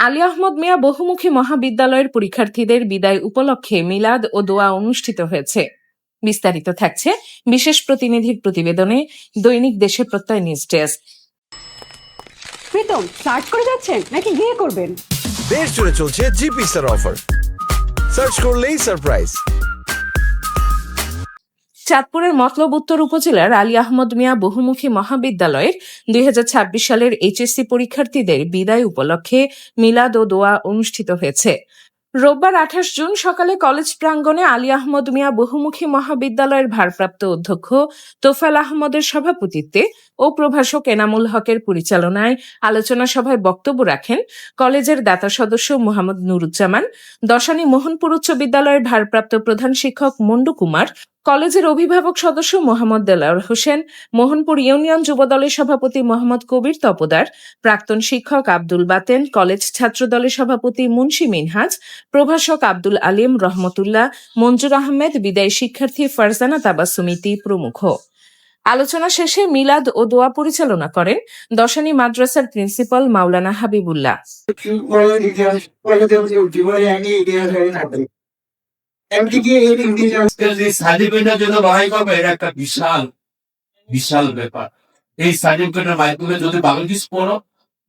আলী আহমদ মিয়া বহুমুখী মহাবিদ্যালয়ের পরীক্ষার্থীদের বিদায় উপলক্ষে মিলাদ ও দোয়া অনুষ্ঠিত হয়েছে। বিস্তারিত থাকছে বিশেষ প্রতিনিধির প্রতিবেদনে। দৈনিক দেশের প্রত্যয় নিউজ ডেস্ক। প্রীতম সার্চ করে যাচ্ছেন নাকি বিয়ে করবেন? দেশ জুড়ে চলছে জিপি স্টার অফার, সার্চ করলেই সারপ্রাইজ। চাঁদপুরের মতলব উত্তর উপজেলার আলী আহমদ মিয়া বহুমুখী মহাবিদ্যালয়ের 2026 সালের এইচএসসি পরীক্ষার্থীদের বিদায় উপলক্ষে মিলাদ ও দোয়া অনুষ্ঠিত হয়েছে। রোববার 28 জুন সকালে কলেজ প্রাঙ্গণে আলী আহমদ মিয়া বহুমুখী মহাবিদ্যালয়ের ভারপ্রাপ্ত অধ্যক্ষ তোফায়েল আহমদের সভাপতিত্বে ও প্রভাষক এনামুল হকের পরিচালনায় আলোচনা সভায় বক্তব্য রাখেন কলেজের দাতা সদস্য মোহাম্মদ নুরুজ্জামান, দশানী মোহনপুর উচ্চ বিদ্যালয়ের ভারপ্রাপ্ত প্রধান শিক্ষক মন্ডু কুমার, কলেজের অভিভাবক সদস্য মোহাম্মদ দেলাওয়ার হোসেন, মোহনপুর ইউনিয়ন যুবদলের সভাপতি মোহাম্মদ কবির তপদার, প্রাক্তন শিক্ষক আব্দুল বাতেন, কলেজ ছাত্রদলের সভাপতি মুন্সি মিনহাজ, প্রভাষক আব্দুল আলিম রহমতুল্লাহ, মঞ্জুর আহমেদ, বিদায়ী শিক্ষার্থী ফারজানা তাবাসুমিতি প্রমুখ। আলোচনা শেষে মিলাদ ও দোয়া পরিচালনা করেন দশানী মাদ্রাসার প্রিন্সিপাল মাওলানা হাবিবুল্লাহ। একটা বিশাল ব্যাপার। এই সার্টিফিকেটের মাধ্যমে যদি ভালো কিছু পড়ো,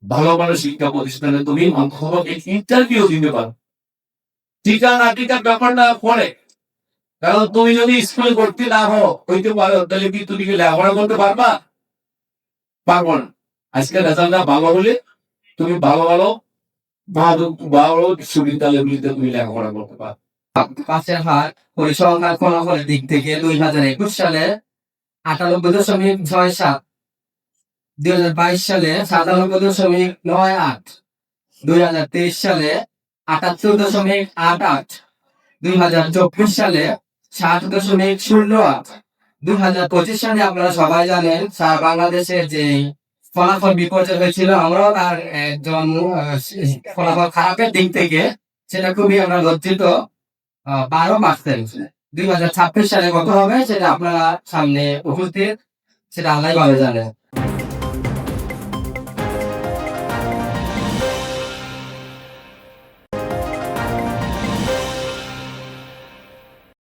ভালো ভালো শিক্ষা প্রতিষ্ঠানে তুমি ইন্টারভিউ দিতে পারো। টিকা না টিকার ব্যাপারটা পরে, কারণ তুমি যদি স্কুলে ভর্তি না হইতে পারো, তাহলে কি তুমি লেখাপড়া করতে পারবা? পারবো না। আজকে রেজাল্টটা ভালো হলে তুমি ভালো ভালো বিশ্ববিদ্যালয়গুলিতে তুমি লেখাপড়া করতে পারো। পাশের হার পরিসংখ্যান ফলাফলের দিক থেকে 2021 সালে 98.67, 2022 সালে 97.98, 2023 সালে 78.88, 2024 সালে 60.08, 2025 সালে আপনারা সবাই জানেন সারা বাংলাদেশের যে ফলাফল বিপর্যয় হয়েছিল, আমরাও তার একজন ফলাফল খারাপের দিক থেকে সেটা খুবই আমরা লজ্জিত। 12%। 2026 সালে কত হবে সেটা আপনারা সামনে উপস্থিত, সেটা আল্লাহ ভালো জানে।